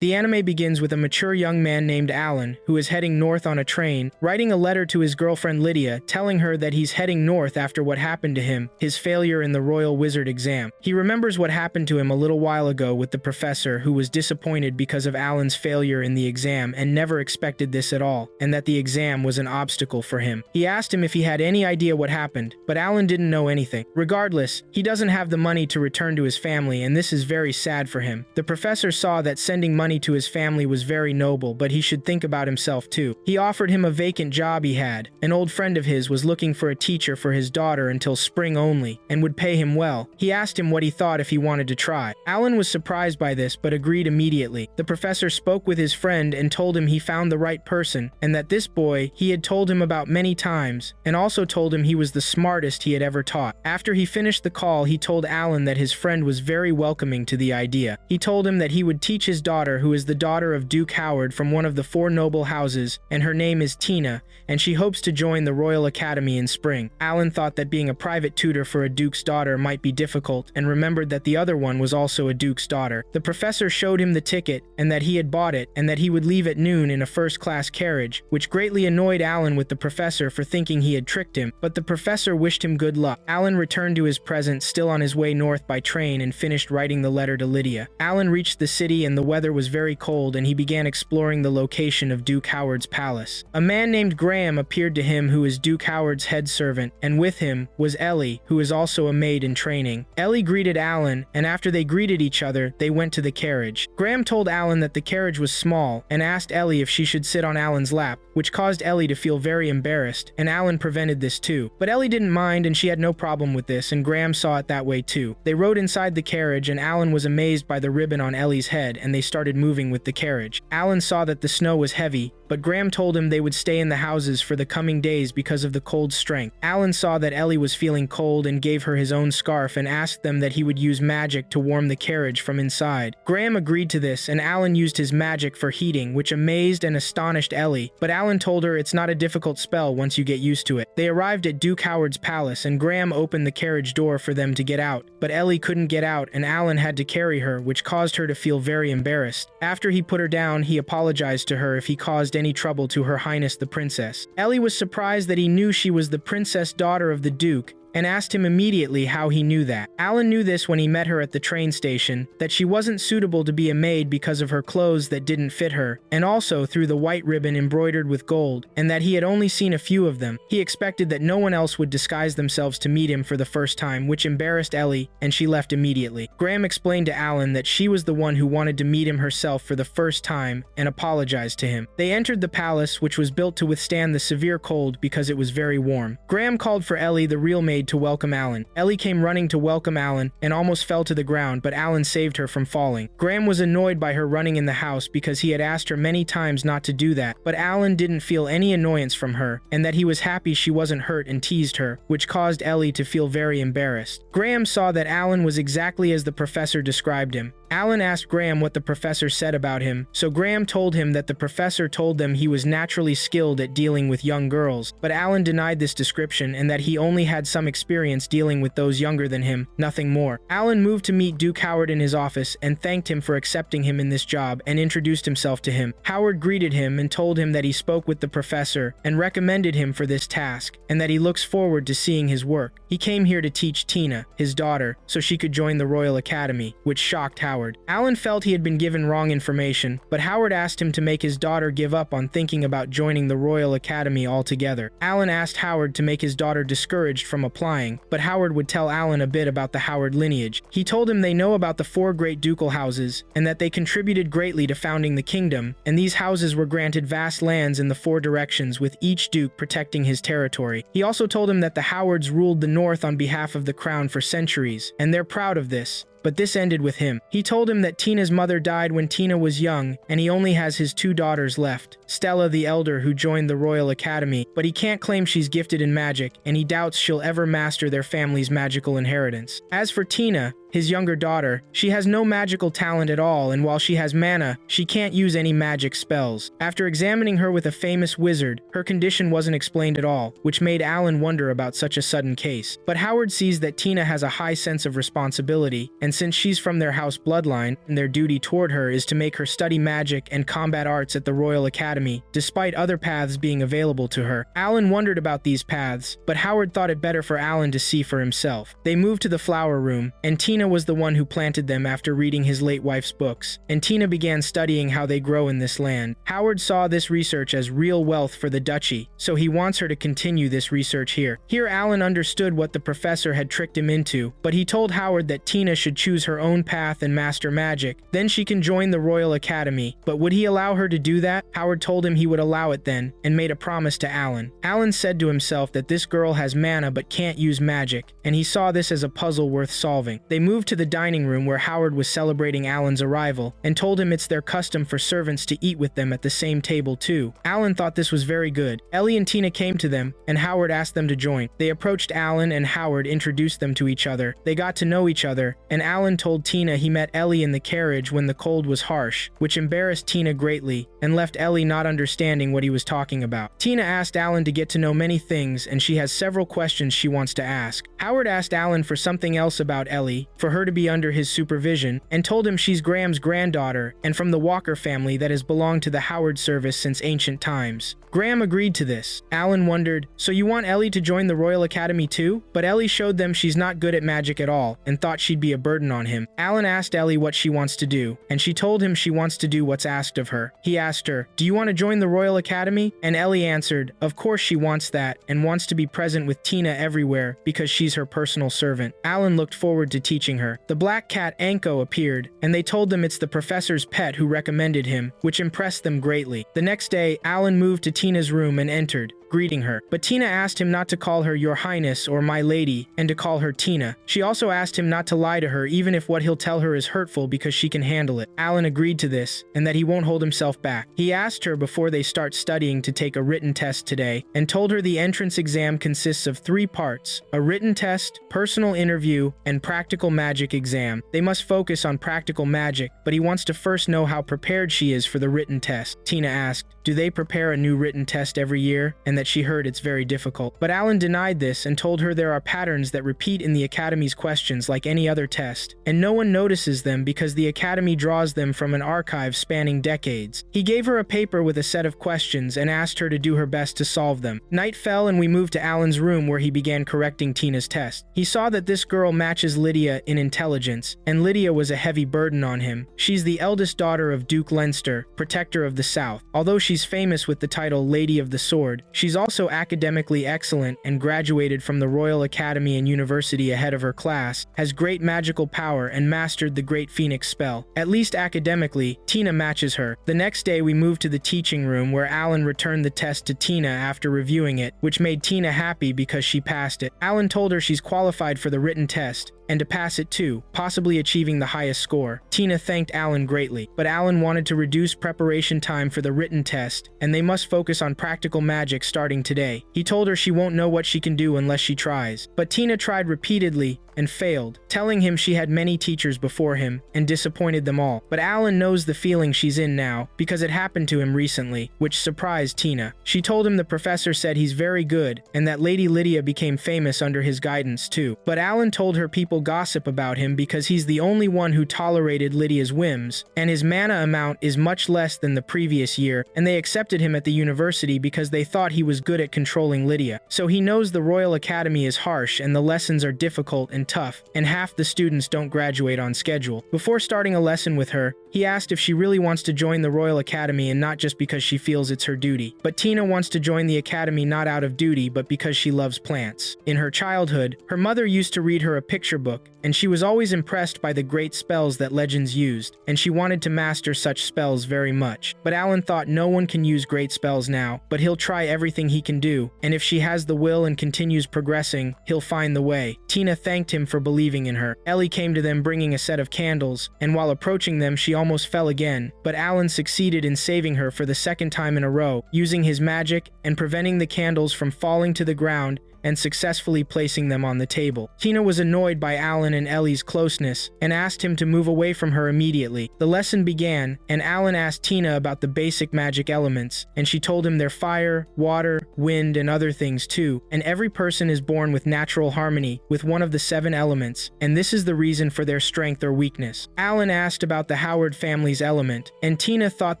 The anime begins with a mature young man named Alan, who is heading north on a train, writing a letter to his girlfriend Lydia, telling her that he's heading north after what happened to him, his failure in the Royal Wizard exam. He remembers what happened to him a little while ago with the professor, who was disappointed because of Alan's failure in the exam and never expected this at all, and that the exam was an obstacle for him. He asked him if he had any idea what happened, but Alan didn't know anything. Regardless, he doesn't have the money to return to his family, and this is very sad for him. The professor saw that sending money to his family was very noble, but he should think about himself too. He offered him a vacant job he had. An old friend of his was looking for a teacher for his daughter until spring only, and would pay him well. He asked him what he thought if he wanted to try. Alan was surprised by this, but agreed immediately. The professor spoke with his friend and told him he found the right person, and that this boy he had told him about many times, and also told him he was the smartest he had ever taught. After he finished the call, he told Alan that his friend was very welcoming to the idea. He told him that he would teach his daughter, who is the daughter of Duke Howard from one of the 4 noble houses, and her name is Tina, and she hopes to join the Royal Academy in spring. Alan thought that being a private tutor for a duke's daughter might be difficult, and remembered that the other one was also a duke's daughter. The professor showed him the ticket, and that he had bought it, and that he would leave at noon in a first-class carriage, which greatly annoyed Alan with the professor for thinking he had tricked him, but the professor wished him good luck. Alan returned to his present still on his way north by train and finished writing the letter to Lydia. Alan reached the city and the weather was very cold, and he began exploring the location of Duke Howard's palace. A man named Graham appeared to him, who is Duke Howard's head servant, and with him was Ellie, who is also a maid in training. Ellie greeted Alan, and after they greeted each other, they went to the carriage. Graham told Alan that the carriage was small, and asked Ellie if she should sit on Alan's lap, which caused Ellie to feel very embarrassed, and Alan prevented this too. But Ellie didn't mind, and she had no problem with this, and Graham saw it that way too. They rode inside the carriage, and Alan was amazed by the ribbon on Ellie's head, and they started moving with the carriage. Alan saw that the snow was heavy, but Graham told him they would stay in the houses for the coming days because of the cold strength. Alan saw that Ellie was feeling cold and gave her his own scarf and asked them that he would use magic to warm the carriage from inside. Graham agreed to this, and Alan used his magic for heating, which amazed and astonished Ellie, but Alan told her it's not a difficult spell once you get used to it. They arrived at Duke Howard's palace, and Graham opened the carriage door for them to get out, but Ellie couldn't get out, and Alan had to carry her, which caused her to feel very embarrassed. After he put her down, he apologized to her if he caused any trouble to Her Highness the Princess. Ellie was surprised that he knew she was the princess daughter of the Duke, and asked him immediately how he knew that. Alan knew this when he met her at the train station, that she wasn't suitable to be a maid because of her clothes that didn't fit her, and also through the white ribbon embroidered with gold, and that he had only seen a few of them. He expected that no one else would disguise themselves to meet him for the first time, which embarrassed Ellie, and she left immediately. Graham explained to Alan that she was the one who wanted to meet him herself for the first time, and apologized to him. They entered the palace, which was built to withstand the severe cold because it was very warm. Graham called for Ellie, the real maid, to welcome Alan. Ellie came running to welcome Alan and almost fell to the ground, but Alan saved her from falling. Graham was annoyed by her running in the house because he had asked her many times not to do that, but Alan didn't feel any annoyance from her, and that he was happy she wasn't hurt, and teased her, which caused Ellie to feel very embarrassed. Graham saw that Alan was exactly as the professor described him. Alan asked Graham what the professor said about him, so Graham told him that the professor told them he was naturally skilled at dealing with young girls, but Alan denied this description and that he only had some experience dealing with those younger than him, nothing more. Alan moved to meet Duke Howard in his office and thanked him for accepting him in this job and introduced himself to him. Howard greeted him and told him that he spoke with the professor and recommended him for this task, and that he looks forward to seeing his work. He came here to teach Tina, his daughter, so she could join the Royal Academy, which shocked Howard. Alan felt he had been given wrong information, but Howard asked him to make his daughter give up on thinking about joining the Royal Academy altogether. Alan asked Howard to make his daughter discouraged from applying, but Howard would tell Alan a bit about the Howard lineage. He told him they know about the 4 great ducal houses, and that they contributed greatly to founding the kingdom, and these houses were granted vast lands in the 4 directions, with each duke protecting his territory. He also told him that the Howards ruled the north on behalf of the crown for centuries, and they're proud of this. But this ended with him. He told him that Tina's mother died when Tina was young, and he only has his 2 daughters left. Stella the elder, who joined the Royal Academy, but he can't claim she's gifted in magic, and he doubts she'll ever master their family's magical inheritance. As for Tina, his younger daughter. She has no magical talent at all, and while she has mana, she can't use any magic spells. After examining her with a famous wizard, her condition wasn't explained at all, which made Alan wonder about such a sudden case. But Howard sees that Tina has a high sense of responsibility, and since she's from their house bloodline, their duty toward her is to make her study magic and combat arts at the Royal Academy, despite other paths being available to her. Alan wondered about these paths, but Howard thought it better for Alan to see for himself. They moved to the flower room, and Tina was the one who planted them after reading his late wife's books, and Tina began studying how they grow in this land. Howard saw this research as real wealth for the duchy, so he wants her to continue this research here. Here Alan understood what the professor had tricked him into, but he told Howard that Tina should choose her own path and master magic. Then she can join the Royal Academy. But would he allow her to do that? Howard told him he would allow it then, and made a promise to Alan. Alan said to himself that this girl has mana but can't use magic, and he saw this as a puzzle worth solving. They moved to the dining room where Howard was celebrating Alan's arrival, and told him it's their custom for servants to eat with them at the same table too. Alan thought this was very good. Ellie and Tina came to them, and Howard asked them to join. They approached Alan, and Howard introduced them to each other. They got to know each other, and Alan told Tina he met Ellie in the carriage when the cold was harsh, which embarrassed Tina greatly, and left Ellie not understanding what he was talking about. Tina asked Alan to get to know many things, and she has several questions she wants to ask. Howard asked Alan for something else about Ellie, for her to be under his supervision, and told him she's Graham's granddaughter, and from the Walker family that has belonged to the Howard service since ancient times. Graham agreed to this. Alan wondered, so you want Ellie to join the Royal Academy too? But Ellie showed them she's not good at magic at all, and thought she'd be a burden on him. Alan asked Ellie what she wants to do, and she told him she wants to do what's asked of her. He asked her, do you want to join the Royal Academy? And Ellie answered, of course she wants that, and wants to be present with Tina everywhere, because she's her personal servant. Alan looked forward to teaching her. The black cat Anko appeared, and they told them it's the professor's pet who recommended him, which impressed them greatly. The next day, Alan moved to Tina's room and entered, greeting her. But Tina asked him not to call her Your Highness or My Lady, and to call her Tina. She also asked him not to lie to her even if what he'll tell her is hurtful because she can handle it. Alan agreed to this, and that he won't hold himself back. He asked her before they start studying to take a written test today, and told her the entrance exam consists of 3 parts: a written test, personal interview, and practical magic exam. They must focus on practical magic, but he wants to first know how prepared she is for the written test. Tina asked, do they prepare a new written test every year? And that she heard it's very difficult. But Alan denied this and told her there are patterns that repeat in the Academy's questions like any other test, and no one notices them because the Academy draws them from an archive spanning decades. He gave her a paper with a set of questions and asked her to do her best to solve them. Night fell and we moved to Alan's room where he began correcting Tina's test. He saw that this girl matches Lydia in intelligence, and Lydia was a heavy burden on him. She's the eldest daughter of Duke Leinster, Protector of the South. Although she's famous with the title Lady of the Sword, she's also academically excellent and graduated from the Royal Academy and University ahead of her class, has great magical power and mastered the Great Phoenix spell. At least academically, Tina matches her. The next day we moved to the teaching room where Alan returned the test to Tina after reviewing it, which made Tina happy because she passed it. Alan told her she's qualified for the written test, and to pass it too, possibly achieving the highest score. Tina thanked Alan greatly, but Alan wanted to reduce preparation time for the written test, and they must focus on practical magic starting today. He told her she won't know what she can do unless she tries. But Tina tried repeatedly and failed, telling him she had many teachers before him and disappointed them all. But Alan knows the feeling she's in now because it happened to him recently, which surprised Tina. She told him the professor said he's very good and that Lady Lydia became famous under his guidance too. But Alan told her people gossip about him because he's the only one who tolerated Lydia's whims, and his mana amount is much less than the previous year, and they accepted him at the university because they thought he was good at controlling Lydia. So he knows the Royal Academy is harsh and the lessons are difficult and tough, and half the students don't graduate on schedule. Before starting a lesson with her, he asked if she really wants to join the Royal Academy and not just because she feels it's her duty. But Tina wants to join the Academy not out of duty but because she loves plants. In her childhood, her mother used to read her a picture book, and she was always impressed by the great spells that legends used, and she wanted to master such spells very much. But Alan thought no one can use great spells now, but he'll try everything he can do, and if she has the will and continues progressing, he'll find the way. Tina thanked him for believing in her. Ellie came to them bringing a set of candles, and while approaching them she almost fell again, but Alan succeeded in saving her for the second time in a row, using his magic and preventing the candles from falling to the ground and successfully placing them on the table. Tina was annoyed by Alan and Ellie's closeness and asked him to move away from her immediately. The lesson began, and Alan asked Tina about the basic magic elements, and she told him they're fire, water, wind, and other things too, and every person is born with natural harmony with one of the 7 elements, and this is the reason for their strength or weakness. Alan asked about the Howard family's element, and Tina thought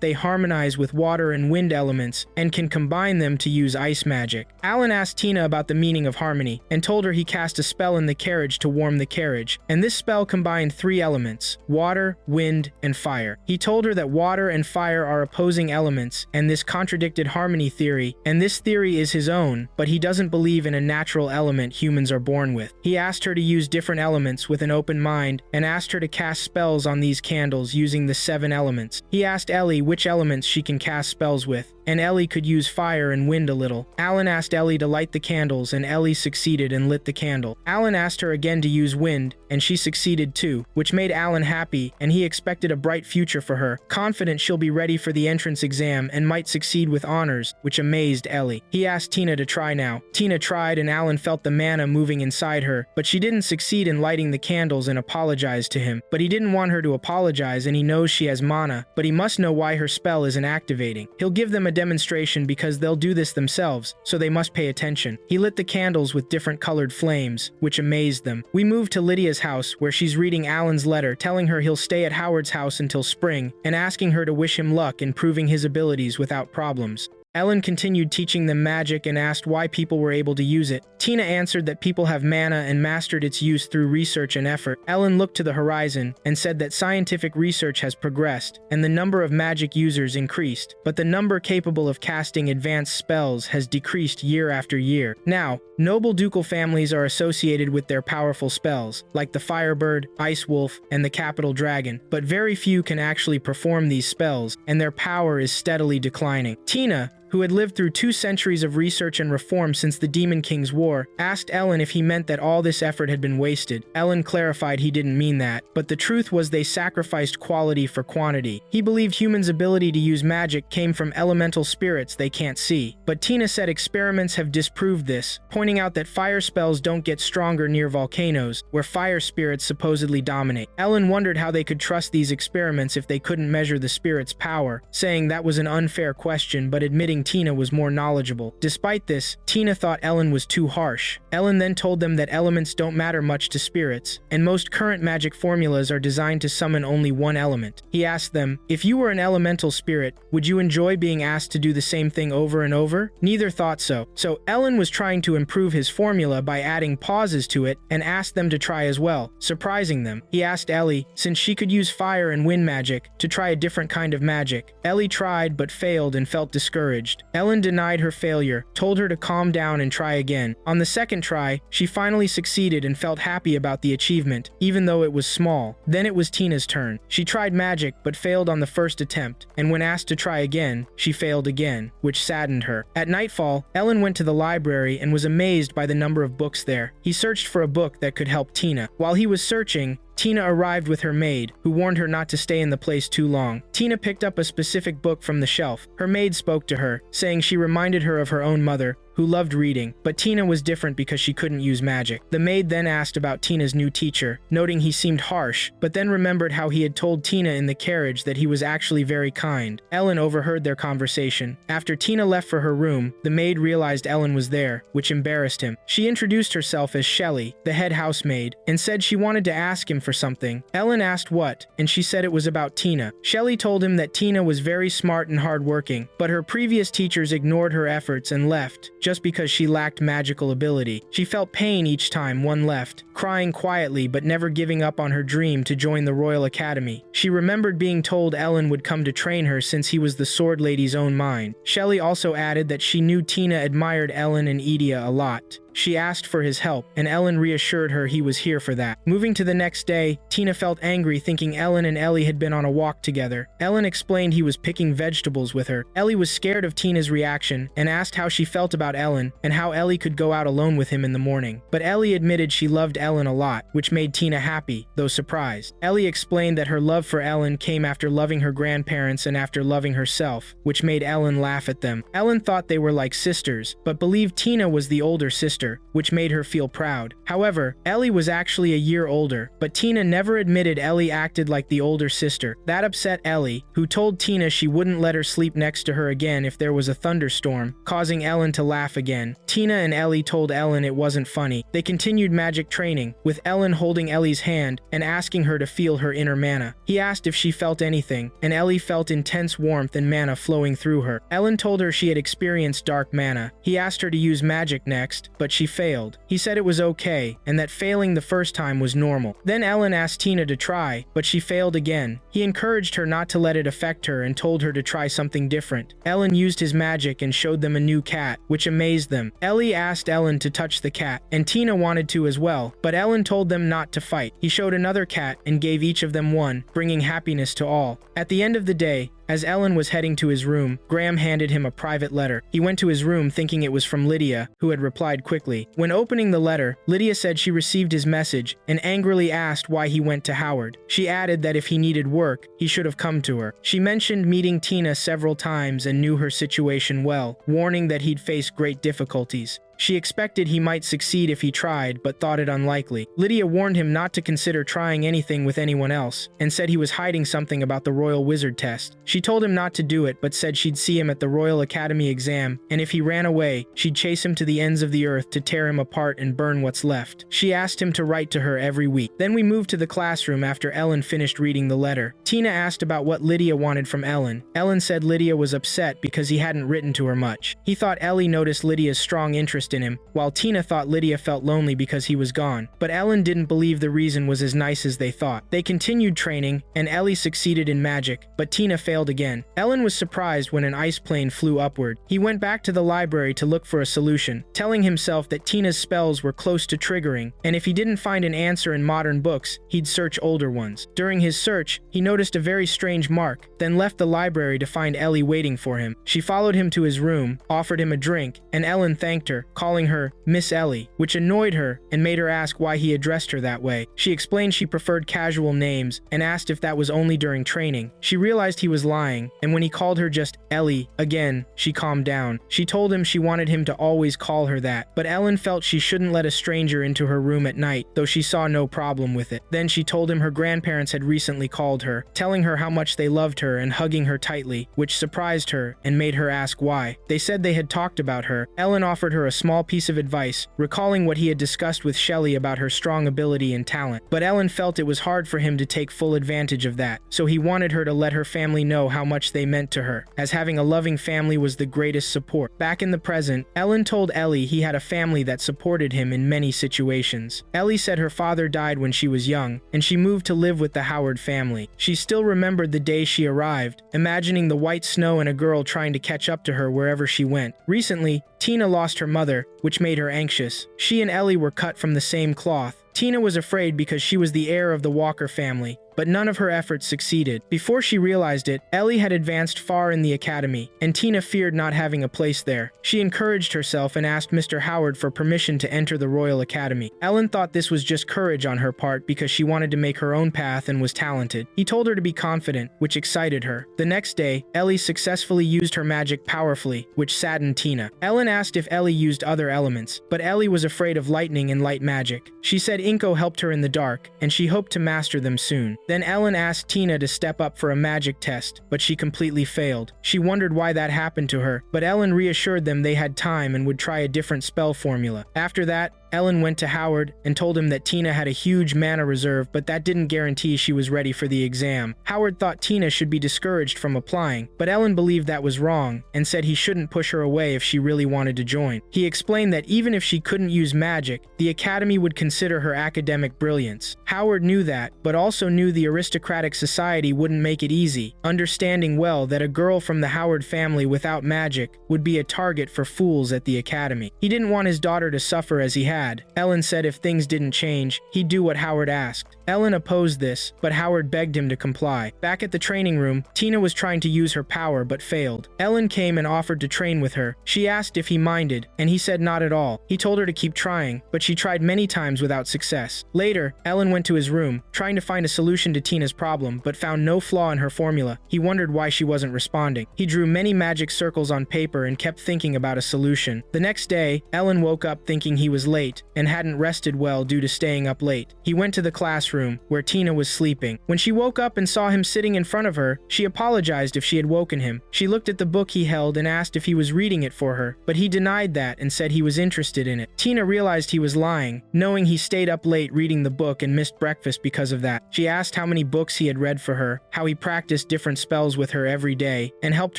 they harmonize with water and wind elements and can combine them to use ice magic. Alan asked Tina about the meaning of harmony and told her he cast a spell in the carriage to warm the carriage, and this spell combined 3 elements: water, wind, and fire. He told her that water and fire are opposing elements, and this contradicted harmony theory, and this theory is his own, but he doesn't believe in a natural element humans are born with. He asked her to use different elements with an open mind and asked her to cast spells on these candles using the 7 elements. He asked Ellie which elements she can cast spells with, and Ellie could use fire and wind a little. Alan asked Ellie to light the candles, and Ellie succeeded and lit the candle. Alan asked her again to use wind, and she succeeded too, which made Alan happy, and he expected a bright future for her, confident she'll be ready for the entrance exam and might succeed with honors, which amazed Ellie. He asked Tina to try now. Tina tried, and Alan felt the mana moving inside her, but she didn't succeed in lighting the candles and apologized to him. But he didn't want her to apologize, and he knows she has mana, but he must know why her spell isn't activating. He'll give them a demonstration because they'll do this themselves, so they must pay attention. He lit the candles with different colored flames, which amazed them. We moved to Lydia's house, where she's reading Alan's letter telling her he'll stay at Howard's house until spring, and asking her to wish him luck in proving his abilities without problems. Ellen continued teaching them magic and asked why people were able to use it. Tina answered that people have mana and mastered its use through research and effort. Ellen looked to the horizon and said that scientific research has progressed, and the number of magic users increased, but the number capable of casting advanced spells has decreased year after year. Now, noble ducal families are associated with their powerful spells, like the Firebird, Ice Wolf, and the Capital Dragon, but very few can actually perform these spells, and their power is steadily declining. Tina, who had lived through 2 centuries of research and reform since the Demon King's War, asked Ellen if he meant that all this effort had been wasted. Ellen clarified he didn't mean that, but the truth was they sacrificed quality for quantity. He believed humans' ability to use magic came from elemental spirits they can't see. But Tina said experiments have disproved this, pointing out that fire spells don't get stronger near volcanoes, where fire spirits supposedly dominate. Ellen wondered how they could trust these experiments if they couldn't measure the spirit's power, saying that was an unfair question, but admitting Tina was more knowledgeable. Despite this, Tina thought Ellen was too harsh. Ellen then told them that elements don't matter much to spirits, and most current magic formulas are designed to summon only one element. He asked them, if you were an elemental spirit, would you enjoy being asked to do the same thing over and over? Neither thought so. So Ellen was trying to improve his formula by adding pauses to it and asked them to try as well, surprising them. He asked Ellie, since she could use fire and wind magic, to try a different kind of magic. Ellie tried but failed and felt discouraged. Ellen denied her failure, told her to calm down and try again. On the second try, she finally succeeded and felt happy about the achievement, even though it was small. Then it was Tina's turn. She tried magic but failed on the first attempt, and when asked to try again, she failed again, which saddened her. At nightfall, Ellen went to the library and was amazed by the number of books there. He searched for a book that could help Tina. While he was searching, Tina arrived with her maid, who warned her not to stay in the place too long. Tina picked up a specific book from the shelf. Her maid spoke to her, saying she reminded her of her own mother, who loved reading, but Tina was different because she couldn't use magic. The maid then asked about Tina's new teacher, noting he seemed harsh, but then remembered how he had told Tina in the carriage that he was actually very kind. Ellen overheard their conversation. After Tina left for her room, the maid realized Ellen was there, which embarrassed him. She introduced herself as Shelley, the head housemaid, and said she wanted to ask him for something. Ellen asked what, and she said it was about Tina. Shelley told him that Tina was very smart and hardworking, but her previous teachers ignored her efforts and left, just because she lacked magical ability. She felt pain each time one left, crying quietly but never giving up on her dream to join the Royal Academy. She remembered being told Ellen would come to train her since he was the Sword Lady's own mind. Shelley also added that she knew Tina admired Ellen and Idia a lot. She asked for his help, and Ellen reassured her he was here for that. Moving to the next day, Tina felt angry thinking Ellen and Ellie had been on a walk together. Ellen explained he was picking vegetables with her. Ellie was scared of Tina's reaction and asked how she felt about Ellen and how Ellie could go out alone with him in the morning. But Ellie admitted she loved Ellen a lot, which made Tina happy, though surprised. Ellie explained that her love for Ellen came after loving her grandparents and after loving herself, which made Ellen laugh at them. Ellen thought they were like sisters, but believed Tina was the older sister. sister, which made her feel proud. However, Ellie was actually a year older, but Tina never admitted Ellie acted like the older sister. That upset Ellie, who told Tina she wouldn't let her sleep next to her again if there was a thunderstorm, causing Ellen to laugh again. Tina and Ellie told Ellen it wasn't funny. They continued magic training, with Ellen holding Ellie's hand and asking her to feel her inner mana. He asked if she felt anything, and Ellie felt intense warmth and mana flowing through her. Ellen told her she had experienced dark mana. He asked her to use magic next, but she failed. He said it was okay, and that failing the first time was normal. Then Ellen asked Tina to try, but she failed again. He encouraged her not to let it affect her and told her to try something different. Ellen used his magic and showed them a new cat, which amazed them. Ellie asked Ellen to touch the cat, and Tina wanted to as well, but Ellen told them not to fight. He showed another cat and gave each of them one, bringing happiness to all. At the end of the day, as Ellen was heading to his room, Graham handed him a private letter. He went to his room thinking it was from Lydia, who had replied quickly. When opening the letter, Lydia said she received his message and angrily asked why he went to Howard. She added that if he needed work, he should have come to her. She mentioned meeting Tina several times and knew her situation well, warning that he'd face great difficulties. She expected he might succeed if he tried, but thought it unlikely. Lydia warned him not to consider trying anything with anyone else, and said he was hiding something about the Royal Wizard test. She told him not to do it, but said she'd see him at the Royal Academy exam, and if he ran away, she'd chase him to the ends of the earth to tear him apart and burn what's left. She asked him to write to her every week. Then we moved to the classroom after Ellen finished reading the letter. Tina asked about what Lydia wanted from Ellen. Ellen said Lydia was upset because he hadn't written to her much. He thought Ellie noticed Lydia's strong interest in him, while Tina thought Lydia felt lonely because he was gone. But Ellen didn't believe the reason was as nice as they thought. They continued training, and Ellie succeeded in magic, but Tina failed again. Ellen was surprised when an ice plane flew upward. He went back to the library to look for a solution, telling himself that Tina's spells were close to triggering, and if he didn't find an answer in modern books, he'd search older ones. During his search, he noticed a very strange mark, then left the library to find Ellie waiting for him. She followed him to his room, offered him a drink, and Ellen thanked her, calling her Miss Ellie, which annoyed her and made her ask why he addressed her that way. She explained she preferred casual names and asked if that was only during training. She realized he was lying, and when he called her just Ellie again, she calmed down. She told him she wanted him to always call her that, but Ellen felt she shouldn't let a stranger into her room at night, though she saw no problem with it. Then she told him her grandparents had recently called her, telling her how much they loved her and hugging her tightly, which surprised her and made her ask why. They said they had talked about her. Ellen offered her a small piece of advice, recalling what he had discussed with Shelley about her strong ability and talent. But Ellen felt it was hard for him to take full advantage of that, so he wanted her to let her family know how much they meant to her, as having a loving family was the greatest support. Back in the present, Ellen told Ellie he had a family that supported him in many situations. Ellie said her father died when she was young, and she moved to live with the Howard family. She still remembered the day she arrived, imagining the white snow and a girl trying to catch up to her wherever she went. Recently, Tina lost her mother, which made her anxious. She and Ellie were cut from the same cloth. Tina was afraid because she was the heir of the Walker family, but none of her efforts succeeded. Before she realized it, Ellie had advanced far in the academy, and Tina feared not having a place there. She encouraged herself and asked Mr. Howard for permission to enter the Royal Academy. Ellen thought this was just courage on her part because she wanted to make her own path and was talented. He told her to be confident, which excited her. The next day, Ellie successfully used her magic powerfully, which saddened Tina. Ellen asked if Ellie used other elements, but Ellie was afraid of lightning and light magic. She said Inko helped her in the dark, and she hoped to master them soon. Then Ellen asked Tina to step up for a magic test, but she completely failed. She wondered why that happened to her, but Ellen reassured them they had time and would try a different spell formula. After that, Ellen went to Howard and told him that Tina had a huge mana reserve, but that didn't guarantee she was ready for the exam. Howard thought Tina should be discouraged from applying, but Ellen believed that was wrong and said he shouldn't push her away if she really wanted to join. He explained that even if she couldn't use magic, the academy would consider her academic brilliance. Howard knew that, but also knew the aristocratic society wouldn't make it easy, understanding well that a girl from the Howard family without magic would be a target for fools at the academy. He didn't want his daughter to suffer as he had had. Ellen said if things didn't change, he'd do what Howard asked. Ellen opposed this, but Howard begged him to comply. Back at the training room, Tina was trying to use her power but failed. Ellen came and offered to train with her. She asked if he minded, and he said not at all. He told her to keep trying, but she tried many times without success. Later, Ellen went to his room, trying to find a solution to Tina's problem, but found no flaw in her formula. He wondered why she wasn't responding. He drew many magic circles on paper and kept thinking about a solution. The next day, Ellen woke up thinking he was late and hadn't rested well due to staying up late. He went to the classroom where Tina was sleeping. When she woke up and saw him sitting in front of her, she apologized if she had woken him. She looked at the book he held and asked if he was reading it for her, but he denied that and said he was interested in it. Tina realized he was lying, knowing he stayed up late reading the book and missed breakfast because of that. She asked how many books he had read for her, how he practiced different spells with her every day, and helped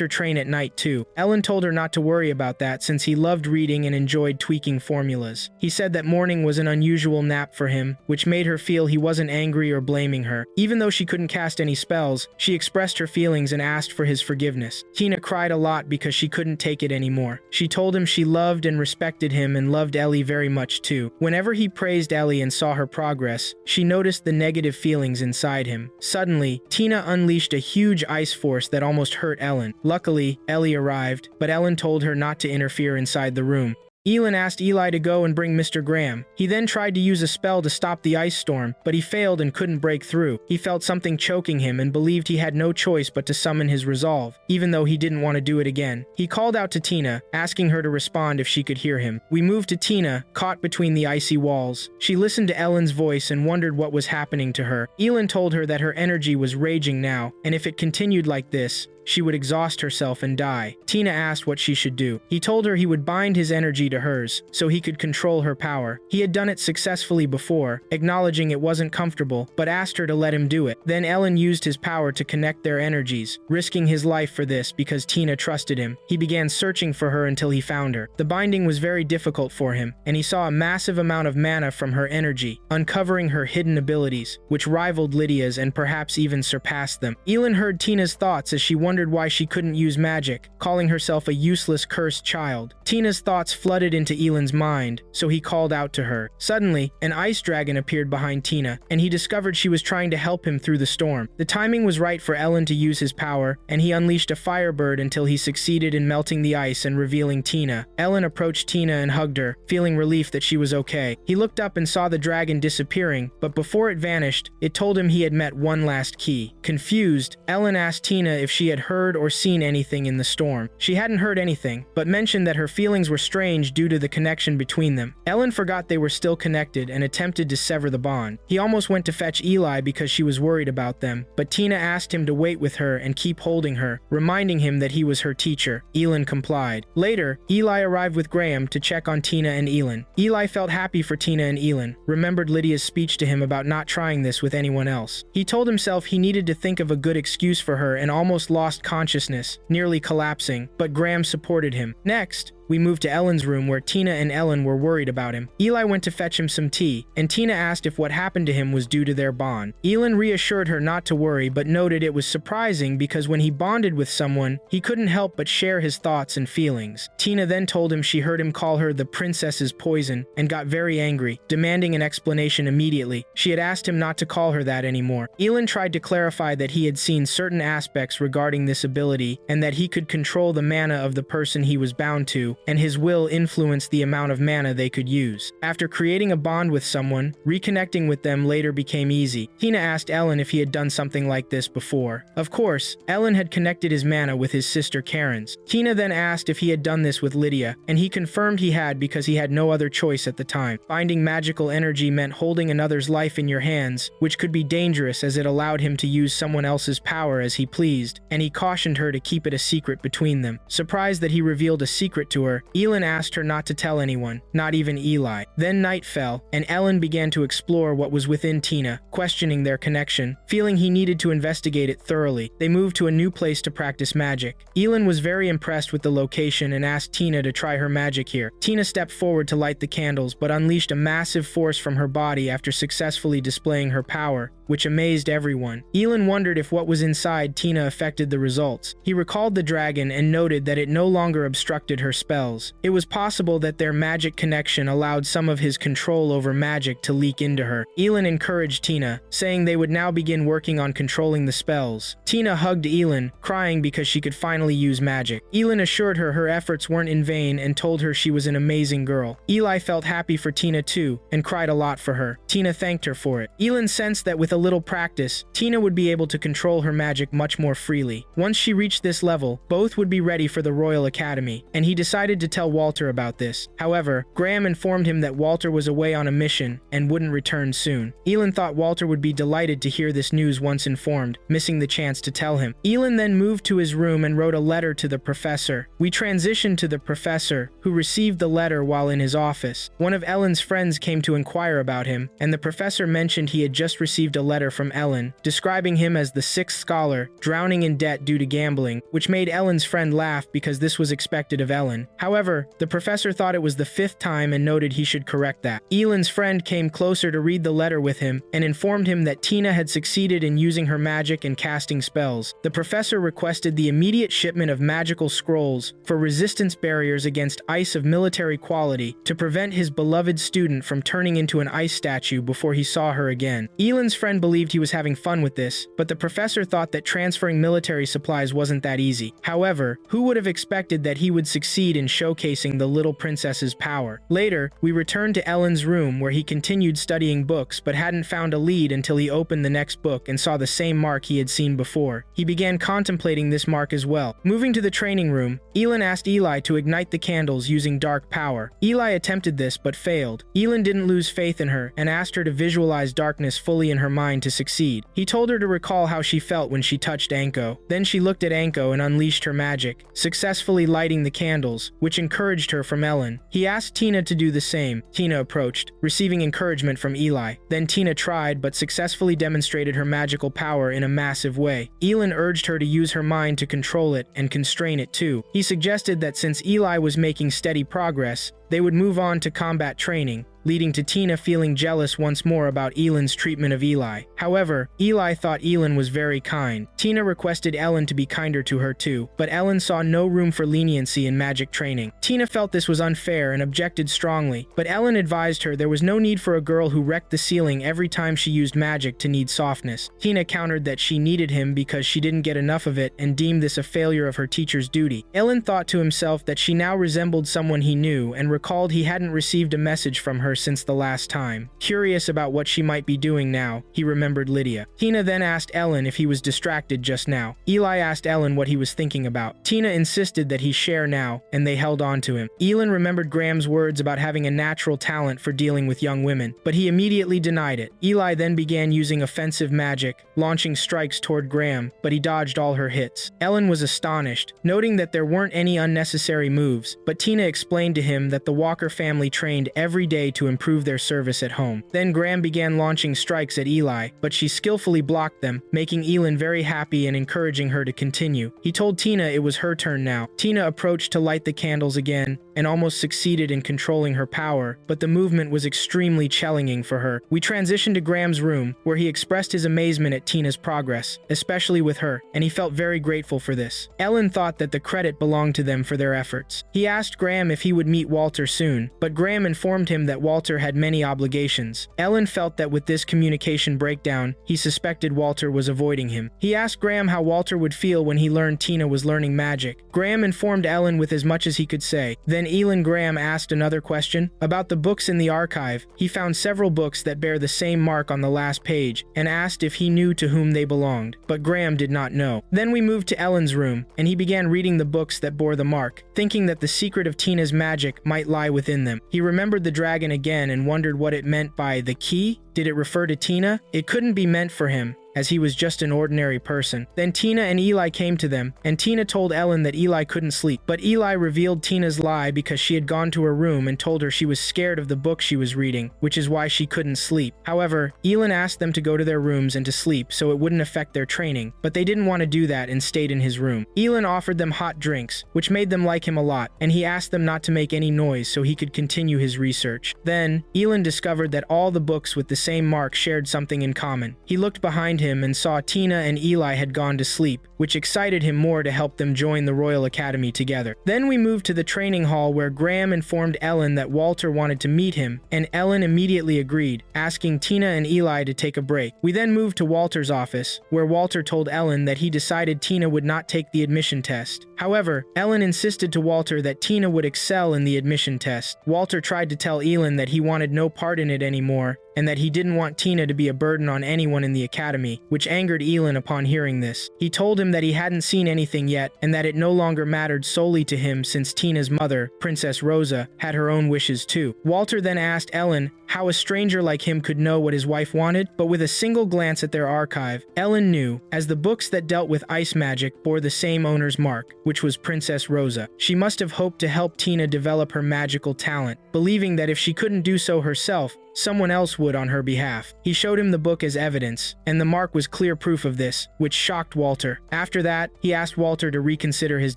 her train at night too. Ellen told her not to worry about that since he loved reading and enjoyed tweaking formulas. He said that morning was an unusual nap for him, which made her feel he wasn't angry or blaming her. Even though she couldn't cast any spells, she expressed her feelings and asked for his forgiveness. Tina cried a lot because she couldn't take it anymore. She told him she loved and respected him and loved Ellie very much too. Whenever he praised Ellie and saw her progress, she noticed the negative feelings inside him. Suddenly, Tina unleashed a huge ice force that almost hurt Ellen. Luckily, Ellie arrived, but Ellen told her not to interfere inside the room. Elin asked Eli to go and bring Mr. Graham. He then tried to use a spell to stop the ice storm, but he failed and couldn't break through. He felt something choking him and believed he had no choice but to summon his resolve, even though he didn't want to do it again. He called out to Tina, asking her to respond if she could hear him. We moved to Tina, caught between the icy walls. She listened to Ellen's voice and wondered what was happening to her. Elin told her that her energy was raging now, and if it continued like this, she would exhaust herself and die. Tina asked what she should do. He told her he would bind his energy to hers, so he could control her power. He had done it successfully before, acknowledging it wasn't comfortable, but asked her to let him do it. Then Ellen used his power to connect their energies, risking his life for this because Tina trusted him. He began searching for her until he found her. The binding was very difficult for him, and he saw a massive amount of mana from her energy, uncovering her hidden abilities, which rivaled Lydia's and perhaps even surpassed them. Elin heard Tina's thoughts as she wondered why she couldn't use magic, calling herself a useless cursed child. Tina's thoughts flooded into Elin's mind, so he called out to her. Suddenly, an ice dragon appeared behind Tina, and he discovered she was trying to help him through the storm. The timing was right for Ellen to use his power, and he unleashed a firebird until he succeeded in melting the ice and revealing Tina. Ellen approached Tina and hugged her, feeling relief that she was okay. He looked up and saw the dragon disappearing, but before it vanished, it told him he had met one last key. Confused, Ellen asked Tina if she had heard or seen anything in the storm. She hadn't heard anything, but mentioned that her feelings were strange due to the connection between them. Ellen forgot they were still connected and attempted to sever the bond. He almost went to fetch Eli because she was worried about them, but Tina asked him to wait with her and keep holding her, reminding him that he was her teacher. Elin complied. Later, Eli arrived with Graham to check on Tina and Elin. Eli felt happy for Tina and Elin, remembered Lydia's speech to him about not trying this with anyone else. He told himself he needed to think of a good excuse for her and almost lost consciousness, nearly collapsing, but Graham supported him. Next, we moved to Ellen's room where Tina and Ellen were worried about him. Eli went to fetch him some tea, and Tina asked if what happened to him was due to their bond. Elin reassured her not to worry, but noted it was surprising because when he bonded with someone, he couldn't help but share his thoughts and feelings. Tina then told him she heard him call her the princess's poison and got very angry, demanding an explanation immediately. She had asked him not to call her that anymore. Elin tried to clarify that he had seen certain aspects regarding this ability and that he could control the mana of the person he was bound to, and his will influenced the amount of mana they could use. After creating a bond with someone, reconnecting with them later became easy. Tina asked Ellen if he had done something like this before. Of course, Ellen had connected his mana with his sister Karen's. Tina then asked if he had done this with Lydia, and he confirmed he had because he had no other choice at the time. Binding magical energy meant holding another's life in your hands, which could be dangerous as it allowed him to use someone else's power as he pleased, and he cautioned her to keep it a secret between them. Surprised that he revealed a secret to her, Elin asked her not to tell anyone, not even Eli. Then night fell, and Ellen began to explore what was within Tina, questioning their connection. Feeling he needed to investigate it thoroughly, they moved to a new place to practice magic. Elin was very impressed with the location and asked Tina to try her magic here. Tina stepped forward to light the candles, but unleashed a massive force from her body after successfully displaying her power, which amazed everyone. Elin wondered if what was inside Tina affected the results. He recalled the dragon and noted that it no longer obstructed her spell. spells. It was possible that their magic connection allowed some of his control over magic to leak into her. Elin encouraged Tina, saying they would now begin working on controlling the spells. Tina hugged Elin, crying because she could finally use magic. Elin assured her efforts weren't in vain and told her she was an amazing girl. Eli felt happy for Tina too, and cried a lot for her. Tina thanked her for it. Elin sensed that with a little practice, Tina would be able to control her magic much more freely. Once she reached this level, both would be ready for the Royal Academy, and he decided to tell Walter about this. However, Graham informed him that Walter was away on a mission and wouldn't return soon. Elin thought Walter would be delighted to hear this news once informed, missing the chance to tell him. Elin then moved to his room and wrote a letter to the professor. We transitioned to the professor, who received the letter while in his office. One of Ellen's friends came to inquire about him, and the professor mentioned he had just received a letter from Ellen, describing him as the sixth scholar, drowning in debt due to gambling, which made Ellen's friend laugh because this was expected of Ellen. However, the professor thought it was the fifth time and noted he should correct that. Ellen's friend came closer to read the letter with him and informed him that Tina had succeeded in using her magic and casting spells. The professor requested the immediate shipment of magical scrolls for resistance barriers against ice of military quality to prevent his beloved student from turning into an ice statue before he saw her again. Ellen's friend believed he was having fun with this, but the professor thought that transferring military supplies wasn't that easy. However, who would have expected that he would succeed in showcasing the little princess's power? Later, we returned to Ellen's room where he continued studying books but hadn't found a lead until he opened the next book and saw the same mark he had seen before. He began contemplating this mark as well. Moving to the training room, Elin asked Eli to ignite the candles using dark power. Eli attempted this but failed. Elin didn't lose faith in her and asked her to visualize darkness fully in her mind to succeed. He told her to recall how she felt when she touched Anko. Then she looked at Anko and unleashed her magic, successfully lighting the candles, which encouraged her from Ellen. He asked Tina to do the same. Tina approached, receiving encouragement from Eli. Then Tina tried but successfully demonstrated her magical power in a massive way. Elin urged her to use her mind to control it and constrain it too. He suggested that since Eli was making steady progress, they would move on to combat training, leading to Tina feeling jealous once more about Elin's treatment of Eli. However, Eli thought Elin was very kind. Tina requested Ellen to be kinder to her too, but Ellen saw no room for leniency in magic training. Tina felt this was unfair and objected strongly, but Ellen advised her there was no need for a girl who wrecked the ceiling every time she used magic to need softness. Tina countered that she needed him because she didn't get enough of it and deemed this a failure of her teacher's duty. Ellen thought to himself that she now resembled someone he knew and recalled he hadn't received a message from her since the last time. Curious about what she might be doing now, he remembered Lydia. Tina then asked Ellen if he was distracted just now. Eli asked Ellen what he was thinking about. Tina insisted that he share now, and they held on to him. Elin remembered Graham's words about having a natural talent for dealing with young women, but he immediately denied it. Eli then began using offensive magic, launching strikes toward Graham, but he dodged all her hits. Ellen was astonished, noting that there weren't any unnecessary moves, but Tina explained to him that the Walker family trained every day to improve their service at home. Then Graham began launching strikes at Eli, but she skillfully blocked them, making Elin very happy and encouraging her to continue. He told Tina it was her turn now. Tina approached to light the candles again, and almost succeeded in controlling her power, but the movement was extremely challenging for her. We transitioned to Graham's room, where he expressed his amazement at Tina's progress, especially with her, and he felt very grateful for this. Ellen thought that the credit belonged to them for their efforts. He asked Graham if he would meet Walter soon, but Graham informed him that Walter had many obligations. Ellen felt that with this communication breakdown, he suspected Walter was avoiding him. He asked Graham how Walter would feel when he learned Tina was learning magic. Graham informed Ellen with as much as he could say. Then Elin Graham asked another question about the books in the archive. He found several books that bear the same mark on the last page and asked if he knew to whom they belonged, but Graham did not know. Then we moved to Ellen's room, and he began reading the books that bore the mark, thinking that the secret of Tina's magic might lie within them. He remembered the dragon again and wondered what it meant by the key. Did it refer to Tina? It couldn't be meant for him, as he was just an ordinary person. Then Tina and Eli came to them, and Tina told Ellen that Eli couldn't sleep. But Eli revealed Tina's lie because she had gone to her room and told her she was scared of the book she was reading, which is why she couldn't sleep. However, Elin asked them to go to their rooms and to sleep so it wouldn't affect their training, but they didn't want to do that and stayed in his room. Elin offered them hot drinks, which made them like him a lot, and he asked them not to make any noise so he could continue his research. Then, Elin discovered that all the books with the same mark shared something in common. He looked behind him him and saw Tina and Eli had gone to sleep, which excited him more to help them join the Royal Academy together. Then we moved to the training hall where Graham informed Ellen that Walter wanted to meet him, and Ellen immediately agreed, asking Tina and Eli to take a break. We then moved to Walter's office, where Walter told Ellen that he decided Tina would not take the admission test. However, Ellen insisted to Walter that Tina would excel in the admission test. Walter tried to tell Ellen that he wanted no part in it anymore, and that he didn't want Tina to be a burden on anyone in the academy, which angered Ellen upon hearing this. He told him that he hadn't seen anything yet, and that it no longer mattered solely to him since Tina's mother, Princess Rosa, had her own wishes too. Walter then asked Ellen how a stranger like him could know what his wife wanted, but with a single glance at their archive, Ellen knew, as the books that dealt with ice magic bore the same owner's mark, which was Princess Rosa. She must have hoped to help Tina develop her magical talent, believing that if she couldn't do so herself, someone else would on her behalf. He showed him the book as evidence, and the mark was clear proof of this, which shocked Walter. After that, he asked Walter to reconsider his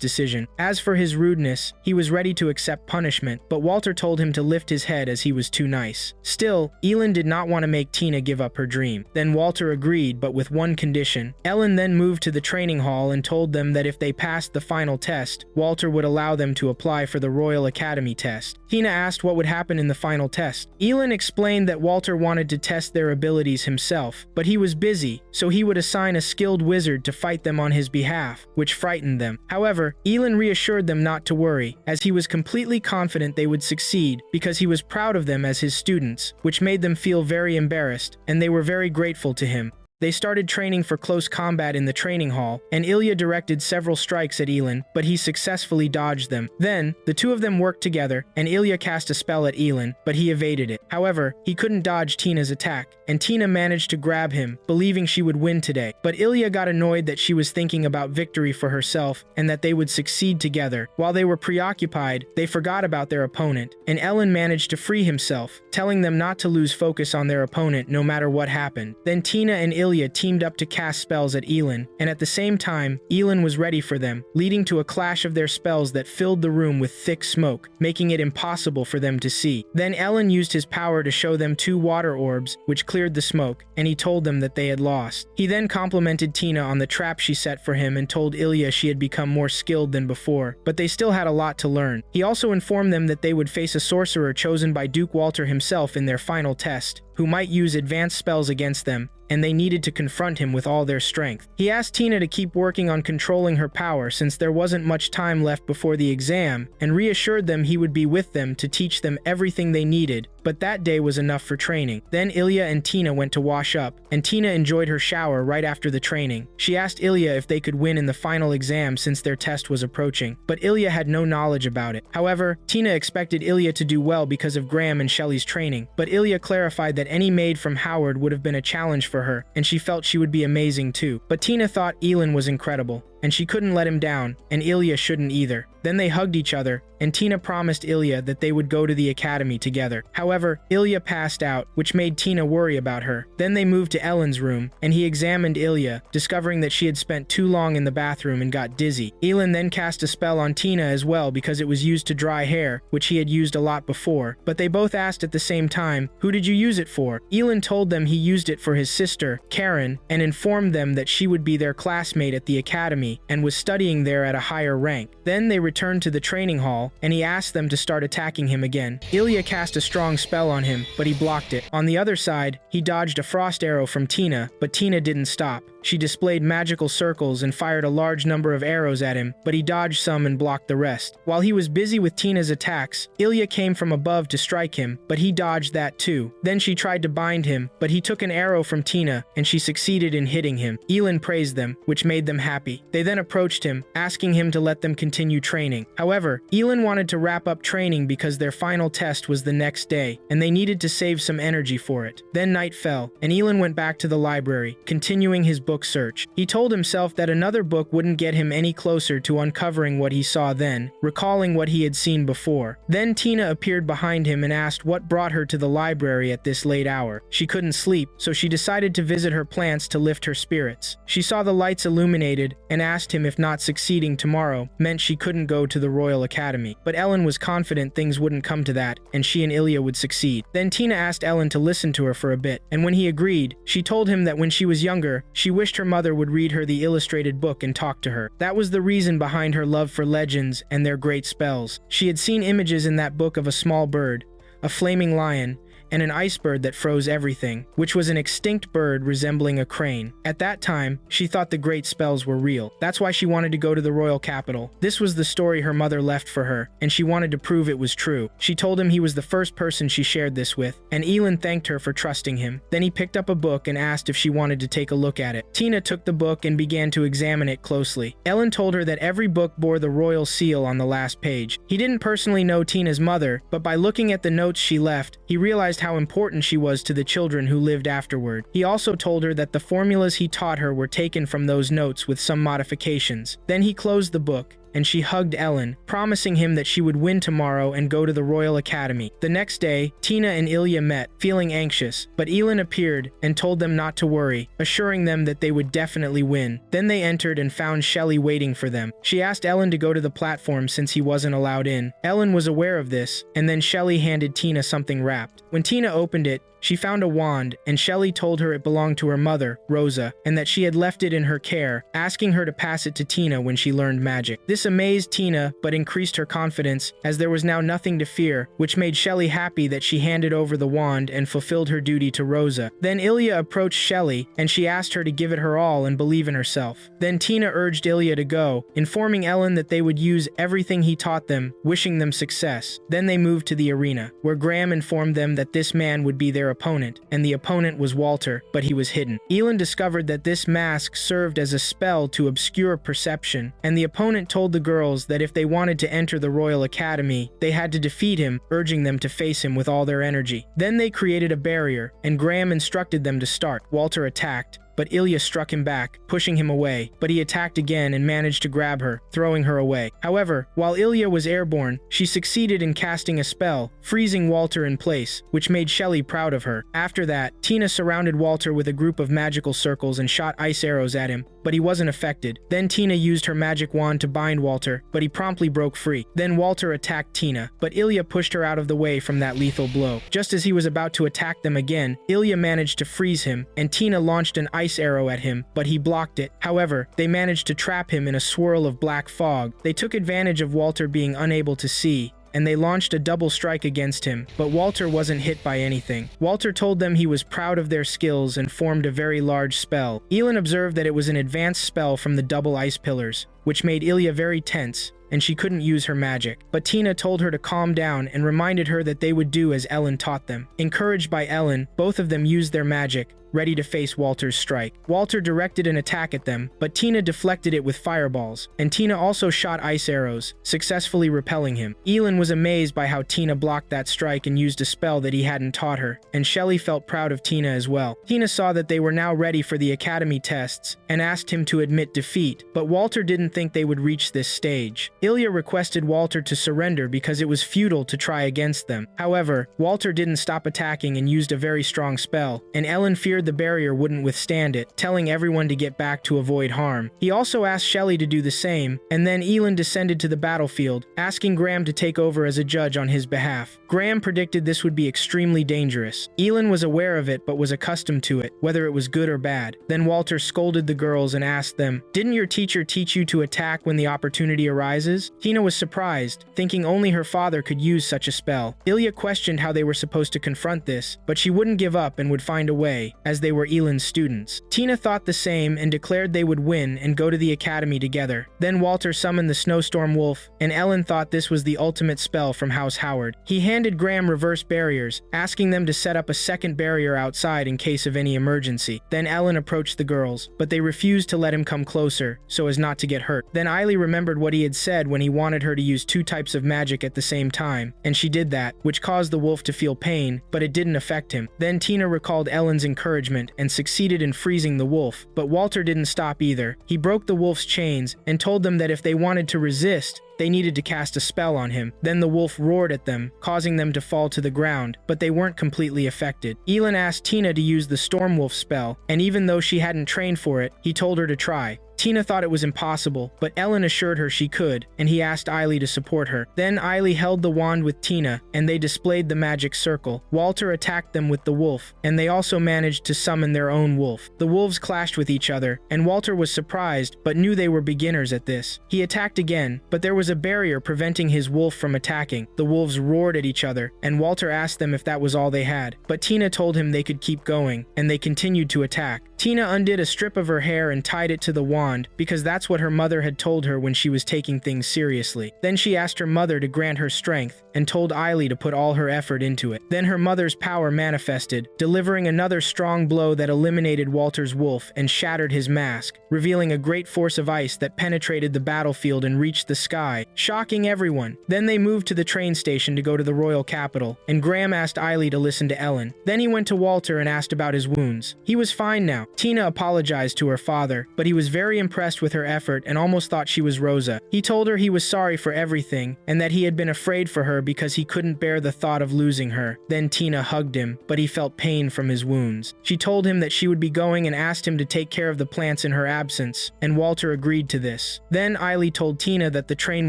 decision. As for his rudeness, he was ready to accept punishment, but Walter told him to lift his head as he was too nice. Still, Ellen did not want to make Tina give up her dream. Then Walter agreed, but with one condition. Ellen then moved to the training hall and told them that if they passed the final test, Walter would allow them to apply for the Royal Academy test. Tina asked what would happen in the final test. Ellen explained that Walter wanted to test their abilities himself, but he was busy, so he would assign a skilled wizard to fight them on his behalf, which frightened them. However, Ellen reassured them not to worry, as he was completely confident they would succeed because he was proud of them as his students, which made them feel very embarrassed, and they were very grateful to him. They started training for close combat in the training hall, and Ilya directed several strikes at Ellen, but he successfully dodged them. Then, the two of them worked together, and Ilya cast a spell at Ellen, but he evaded it. However, he couldn't dodge Tina's attack, and Tina managed to grab him, believing she would win today. But Ilya got annoyed that she was thinking about victory for herself, and that they would succeed together. While they were preoccupied, they forgot about their opponent, and Ellen managed to free himself, telling them not to lose focus on their opponent no matter what happened. Then Tina and Ilya teamed up to cast spells at Ellen, and at the same time, Ellen was ready for them, leading to a clash of their spells that filled the room with thick smoke, making it impossible for them to see. Then Ellen used his power to show them two water orbs, which cleared the smoke, and he told them that they had lost. He then complimented Tina on the trap she set for him and told Ilya she had become more skilled than before, but they still had a lot to learn. He also informed them that they would face a sorcerer chosen by Duke Walter himself in their final test, who might use advanced spells against them, and they needed to confront him with all their strength. He asked Tina to keep working on controlling her power since there wasn't much time left before the exam, and reassured them he would be with them to teach them everything they needed, but that day was enough for training. Then Ilya and Tina went to wash up, and Tina enjoyed her shower right after the training. She asked Ilya if they could win in the final exam since their test was approaching, but Ilya had no knowledge about it. However, Tina expected Ilya to do well because of Graham and Shelley's training, but Ilya clarified that any maid from Howard would have been a challenge for her, and she felt she would be amazing too. But Tina thought Ellen was incredible, and she couldn't let him down, and Ilya shouldn't either. Then they hugged each other, and Tina promised Ilya that they would go to the academy together. However, Ilya passed out, which made Tina worry about her. Then they moved to Ellen's room, and he examined Ilya, discovering that she had spent too long in the bathroom and got dizzy. Ellen then cast a spell on Tina as well because it was used to dry hair, which he had used a lot before, but they both asked at the same time, "Who did you use it for?" Ellen told them he used it for his sister, Karen, and informed them that she would be their classmate at the academy and was studying there at a higher rank. Then they returned to the training hall, and he asked them to start attacking him again. Ilya cast a strong spell on him, but he blocked it. On the other side, he dodged a frost arrow from Tina, but Tina didn't stop. She displayed magical circles and fired a large number of arrows at him, but he dodged some and blocked the rest. While he was busy with Tina's attacks, Ilya came from above to strike him, but he dodged that too. Then she tried to bind him, but he took an arrow from Tina, and she succeeded in hitting him. Ellen praised them, which made them happy. They then approached him, asking him to let them continue training. However, Ellen wanted to wrap up training because their final test was the next day, and they needed to save some energy for it. Then night fell, and Ellen went back to the library, continuing his book book search. He told himself that another book wouldn't get him any closer to uncovering what he saw then, recalling what he had seen before. Then Tina appeared behind him and asked what brought her to the library at this late hour. She couldn't sleep, so she decided to visit her plants to lift her spirits. She saw the lights illuminated and asked him if not succeeding tomorrow meant she couldn't go to the Royal Academy. But Ellen was confident things wouldn't come to that, and she and Ilya would succeed. Then Tina asked Ellen to listen to her for a bit, and when he agreed, she told him that when she was younger, she wished her mother would read her the illustrated book and talk to her. That was the reason behind her love for legends and their great spells. She had seen images in that book of a small bird, a flaming lion, and an ice bird that froze everything, which was an extinct bird resembling a crane. At that time, she thought the great spells were real. That's why she wanted to go to the royal capital. This was the story her mother left for her, and she wanted to prove it was true. She told him he was the first person she shared this with, and Elin thanked her for trusting him. Then he picked up a book and asked if she wanted to take a look at it. Tina took the book and began to examine it closely. Ellen told her that every book bore the royal seal on the last page. He didn't personally know Tina's mother, but by looking at the notes she left, he realized how important she was to the children who lived afterward. He also told her that the formulas he taught her were taken from those notes with some modifications. Then he closed the book, and she hugged Ellen, promising him that she would win tomorrow and go to the Royal Academy. The next day, Tina and Ilya met, feeling anxious, but Elin appeared and told them not to worry, assuring them that they would definitely win. Then they entered and found Shelley waiting for them. She asked Ellen to go to the platform since he wasn't allowed in. Ellen was aware of this, and then Shelley handed Tina something wrapped. When Tina opened it, she found a wand, and Shelley told her it belonged to her mother, Rosa, and that she had left it in her care, asking her to pass it to Tina when she learned magic. This amazed Tina, but increased her confidence, as there was now nothing to fear, which made Shelley happy that she handed over the wand and fulfilled her duty to Rosa. Then Ilya approached Shelley, and she asked her to give it her all and believe in herself. Then Tina urged Ilya to go, informing Ellen that they would use everything he taught them, wishing them success. Then they moved to the arena, where Graham informed them that this man would be their opponent, and the opponent was Walter, but he was hidden. Elin discovered that this mask served as a spell to obscure perception, and the opponent told the girls that if they wanted to enter the Royal Academy, they had to defeat him, urging them to face him with all their energy. Then they created a barrier, and Graham instructed them to start. Walter attacked, but Ilya struck him back, pushing him away, but he attacked again and managed to grab her, throwing her away. However, while Ilya was airborne, she succeeded in casting a spell, freezing Walter in place, which made Shelley proud of her. After that, Tina surrounded Walter with a group of magical circles and shot ice arrows at him, but he wasn't affected. Then Tina used her magic wand to bind Walter, but he promptly broke free. Then Walter attacked Tina, but Ilya pushed her out of the way from that lethal blow. Just as he was about to attack them again, Ilya managed to freeze him, and Tina launched an ice arrow at him, but he blocked it. However, they managed to trap him in a swirl of black fog. They took advantage of Walter being unable to see, and they launched a double strike against him, but Walter wasn't hit by anything. Walter told them he was proud of their skills and formed a very large spell. Elin observed that it was an advanced spell from the double ice pillars, which made Ilya very tense, and she couldn't use her magic. But Tina told her to calm down and reminded her that they would do as Ellen taught them. Encouraged by Ellen, both of them used their magic, ready to face Walter's strike. Walter directed an attack at them, but Tina deflected it with fireballs, and Tina also shot ice arrows, successfully repelling him. Elin was amazed by how Tina blocked that strike and used a spell that he hadn't taught her, and Shelley felt proud of Tina as well. Tina saw that they were now ready for the academy tests, and asked him to admit defeat, but Walter didn't think they would reach this stage. Ilya requested Walter to surrender because it was futile to try against them. However, Walter didn't stop attacking and used a very strong spell, and Ellen feared the barrier wouldn't withstand it, telling everyone to get back to avoid harm. He also asked Shelley to do the same, and then Elin descended to the battlefield, asking Graham to take over as a judge on his behalf. Graham predicted this would be extremely dangerous. Elin was aware of it but was accustomed to it, whether it was good or bad. Then Walter scolded the girls and asked them, "Didn't your teacher teach you to attack when the opportunity arises?" Tina was surprised, thinking only her father could use such a spell. Ilya questioned how they were supposed to confront this, but she wouldn't give up and would find a way, as they were Elin's students. Tina thought the same and declared they would win and go to the academy together. Then Walter summoned the snowstorm wolf, and Ellen thought this was the ultimate spell from House Howard. He handed Graham reverse barriers, asking them to set up a second barrier outside in case of any emergency. Then Ellen approached the girls, but they refused to let him come closer, so as not to get hurt. Then Eiley remembered what he had said said when he wanted her to use 2 types of magic at the same time, and she did that, which caused the wolf to feel pain, but it didn't affect him. Then Tina recalled Ellen's encouragement and succeeded in freezing the wolf, but Walter didn't stop either. He broke the wolf's chains and told them that if they wanted to resist, they needed to cast a spell on him. Then the wolf roared at them, causing them to fall to the ground, but they weren't completely affected. Elin asked Tina to use the Storm Wolf spell, and even though she hadn't trained for it, he told her to try. Tina thought it was impossible, but Ellen assured her she could, and he asked Eiley to support her. Then Eiley held the wand with Tina, and they displayed the magic circle. Walter attacked them with the wolf, and they also managed to summon their own wolf. The wolves clashed with each other, and Walter was surprised, but knew they were beginners at this. He attacked again, but there was a barrier preventing his wolf from attacking. The wolves roared at each other, and Walter asked them if that was all they had. But Tina told him they could keep going, and they continued to attack. Tina undid a strip of her hair and tied it to the wand, because that's what her mother had told her when she was taking things seriously. Then she asked her mother to grant her strength, and told Eiley to put all her effort into it. Then her mother's power manifested, delivering another strong blow that eliminated Walter's wolf and shattered his mask, revealing a great force of ice that penetrated the battlefield and reached the sky, shocking everyone. Then they moved to the train station to go to the royal capital, and Graham asked Eiley to listen to Ellen. Then he went to Walter and asked about his wounds. He was fine now. Tina apologized to her father, but he was very impressed with her effort and almost thought she was Rosa. He told her he was sorry for everything, and that he had been afraid for her because he couldn't bear the thought of losing her. Then Tina hugged him, but he felt pain from his wounds. She told him that she would be going and asked him to take care of the plants in her absence, and Walter agreed to this. Then Eiley told Tina that the train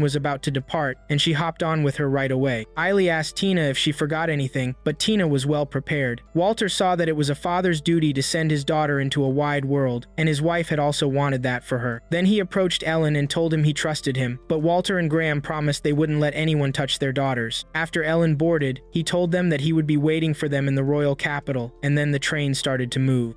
was about to depart, and she hopped on with her right away. Eiley asked Tina if she forgot anything, but Tina was well prepared. Walter saw that it was a father's duty to send his daughter into a wide world, and his wife had also wanted that for her. Then he approached Ellen and told him he trusted him, but Walter and Graham promised they wouldn't let anyone touch their daughters. After Ellen boarded, he told them that he would be waiting for them in the royal capital, and then the train started to move.